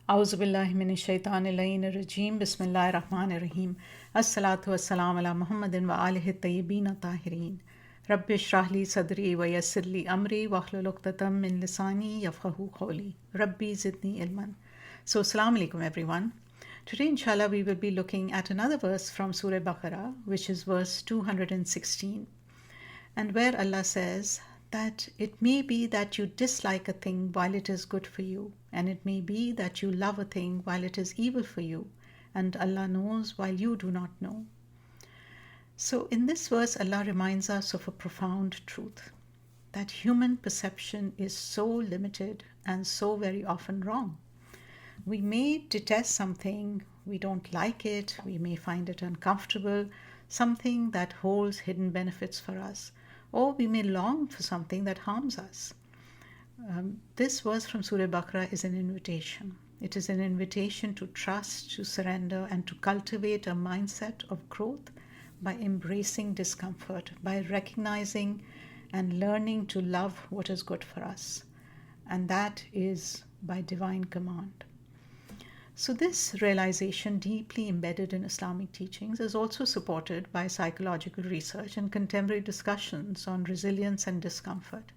A'udhu billahi minash shaitanir rajim. Bismillahir rahmanir rahim. Assalatu wassalamu ala Muhammadin wa alihi tayyibin tahirin. Rabbi shrah li sadri wa yassir li amri wahlul 'uqdatam min lisani yafqahu qawli. Rabbi zidni ilman. So, assalamu alaikum everyone. Today, inshallah, we will be looking at another verse from Surah Al-Baqarah, which is verse 216, and where Allah says that it may be that you dislike a thing while it is good for you, and it may be that you love a thing while it is evil for you, and Allah knows while you do not know. So in this verse, Allah reminds us of a profound truth, that human perception is so limited and so very often wrong. We may detest something, we don't like it, we may find it uncomfortable, something that holds hidden benefits for us, or we may long for something that harms us. This verse from Surah Al-Baqarah is an invitation. It is an invitation to trust, to surrender, and to cultivate a mindset of growth by embracing discomfort, by recognizing and learning to love what is good for us. And that is by divine command. So this realization, deeply embedded in Islamic teachings, is also supported by psychological research and contemporary discussions on resilience and discomfort.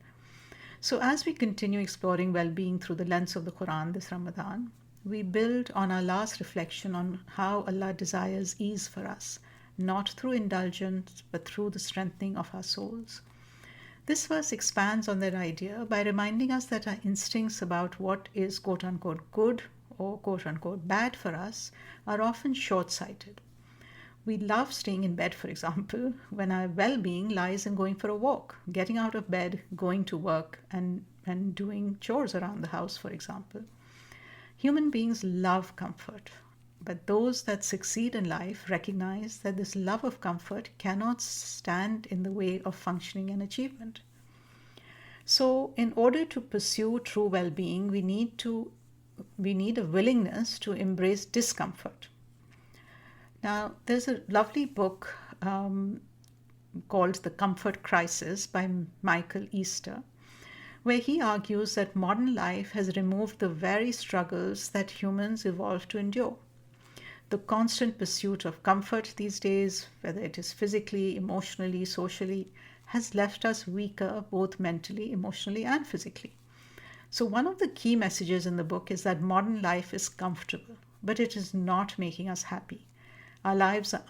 So as we continue exploring well-being through the lens of the Quran this Ramadan, we build on our last reflection on how Allah desires ease for us, not through indulgence, but through the strengthening of our souls. This verse expands on that idea by reminding us that our instincts about what is quote-unquote good or quote-unquote bad for us are often short-sighted. We love staying in bed, for example, when our well-being lies in going for a walk, getting out of bed, going to work, and doing chores around the house, for example. Human beings love comfort, but those that succeed in life recognize that this love of comfort cannot stand in the way of functioning and achievement. So in order to pursue true well-being, we need a willingness to embrace discomfort. Now, there's a lovely book called The Comfort Crisis by Michael Easter, where he argues that modern life has removed the very struggles that humans evolved to endure. The constant pursuit of comfort these days, whether it is physically, emotionally, socially, has left us weaker both mentally, emotionally, and physically. So one of the key messages in the book is that modern life is comfortable, but it is not making us happy. Our lives are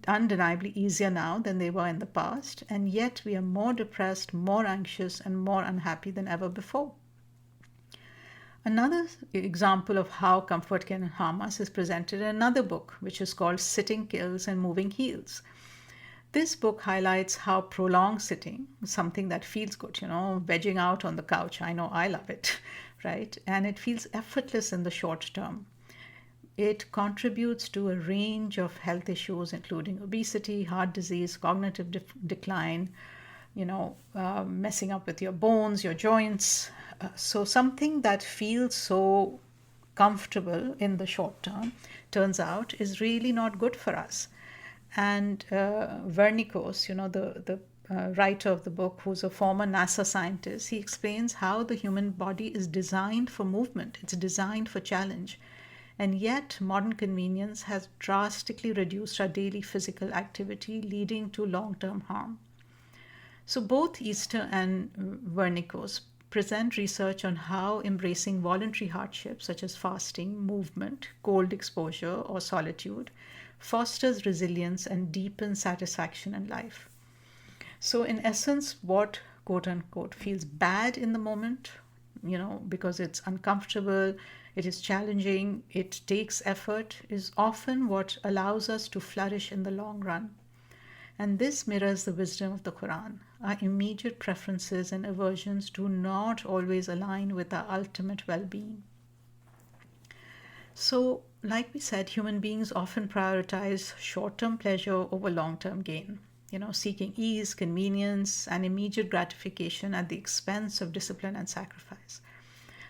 undeniably easier now than they were in the past, and yet we are more depressed, more anxious, and more unhappy than ever before. Another example of how comfort can harm us is presented in another book, which is called Sitting Kills and Moving Heals. This book highlights how prolonged sitting, something that feels good, vegging out on the couch. I know I love it, right? And it feels effortless in the short term. It contributes to a range of health issues, including obesity, heart disease, cognitive decline, messing up with your bones, your joints. So something that feels so comfortable in the short term, turns out, is really not good for us. And Vernikos, the writer of the book, who's a former NASA scientist, he explains how the human body is designed for movement. It's designed for challenge. And yet modern convenience has drastically reduced our daily physical activity, leading to long-term harm. So both Easter and Vernikos present research on how embracing voluntary hardships such as fasting, movement, cold exposure, or solitude fosters resilience and deepens satisfaction in life. So in essence, what quote-unquote feels bad in the moment, because it's uncomfortable, it is challenging, it takes effort, is often what allows us to flourish in the long run. And this mirrors the wisdom of the Quran. Our immediate preferences and aversions do not always align with our ultimate well-being. So, like we said, human beings often prioritize short-term pleasure over long-term gain, seeking ease, convenience, and immediate gratification at the expense of discipline and sacrifice.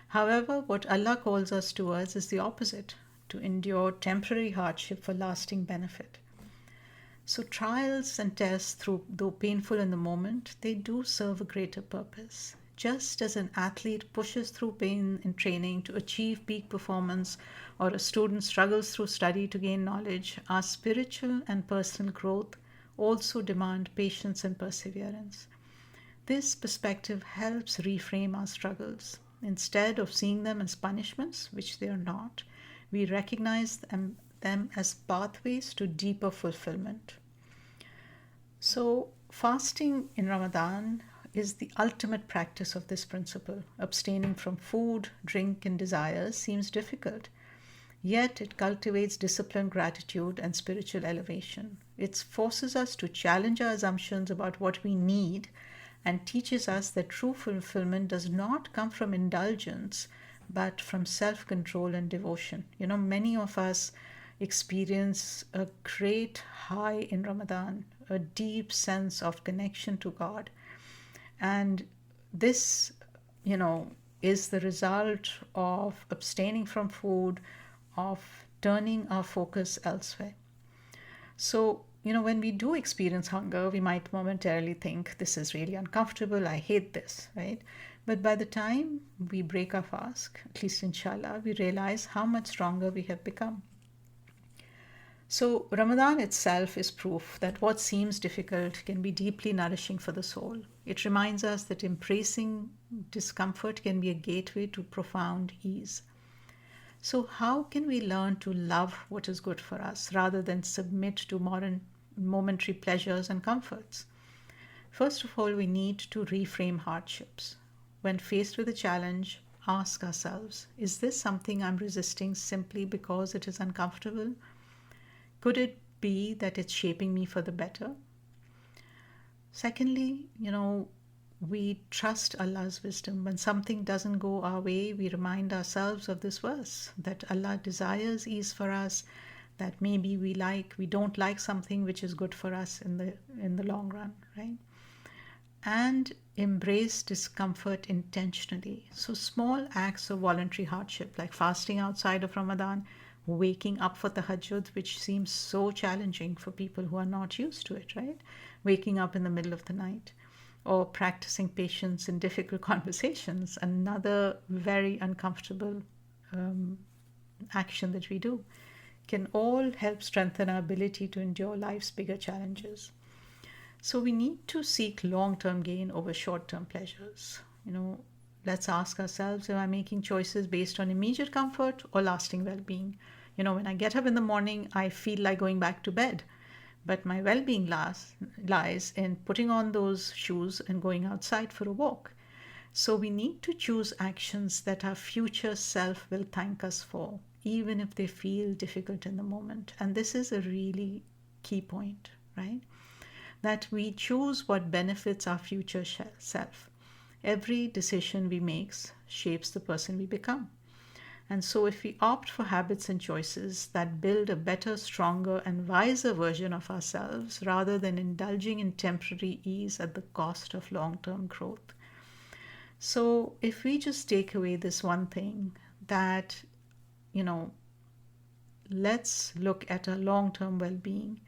However, what Allah calls us towards is the opposite, to endure temporary hardship for lasting benefit. So trials and tests, though painful in the moment, they do serve a greater purpose. Just as an athlete pushes through pain in training to achieve peak performance, or a student struggles through study to gain knowledge, our spiritual and personal growth also demand patience and perseverance. This perspective helps reframe our struggles. Instead of seeing them as punishments, which they are not, we recognize them as pathways to deeper fulfillment. So, fasting in Ramadan is the ultimate practice of this principle. Abstaining from food, drink, and desires seems difficult, yet it cultivates discipline, gratitude, and spiritual elevation. It forces us to challenge our assumptions about what we need and teaches us that true fulfillment does not come from indulgence but from self control and devotion. Many of us experience a great high in Ramadan, a deep sense of connection to God. And this, is the result of abstaining from food, of turning our focus elsewhere. So, when we do experience hunger, we might momentarily think, this is really uncomfortable, I hate this, right? But by the time we break our fast, at least inshallah, we realize how much stronger we have become. So, Ramadan itself is proof that what seems difficult can be deeply nourishing for the soul. It reminds us that embracing discomfort can be a gateway to profound ease. So, how can we learn to love what is good for us rather than submit to momentary pleasures and comforts? First of all, we need to reframe hardships. When faced with a challenge, ask ourselves, is this something I'm resisting simply because it is uncomfortable? Could it be that it's shaping me for the better? Secondly, we trust Allah's wisdom. When something doesn't go our way, we remind ourselves of this verse, that Allah desires ease for us, that maybe we don't like something which is good for us in the long run, right? And embrace discomfort intentionally. So small acts of voluntary hardship, like fasting outside of Ramadan, waking up for tahajjud, which seems so challenging for people who are not used to it, right? Waking up in the middle of the night, or practicing patience in difficult conversations, another very uncomfortable action that we do, can all help strengthen our ability to endure life's bigger challenges. So we need to seek long-term gain over short-term pleasures. Let's ask ourselves, am I making choices based on immediate comfort or lasting well-being? When I get up in the morning, I feel like going back to bed, but my well-being lies in putting on those shoes and going outside for a walk. So we need to choose actions that our future self will thank us for, even if they feel difficult in the moment. And this is a really key point, right? That we choose what benefits our future self. Every decision we make shapes the person we become. And so if we opt for habits and choices that build a better, stronger, and wiser version of ourselves, rather than indulging in temporary ease at the cost of long-term growth. So if we just take away this one thing, that, let's look at our long-term well-being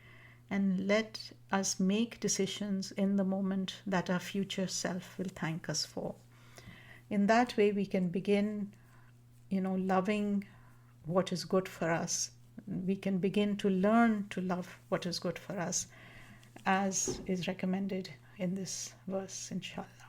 and let us make decisions in the moment that our future self will thank us for. In that way, we can begin, loving what is good for us. We can begin to learn to love what is good for us, as is recommended in this verse, inshallah.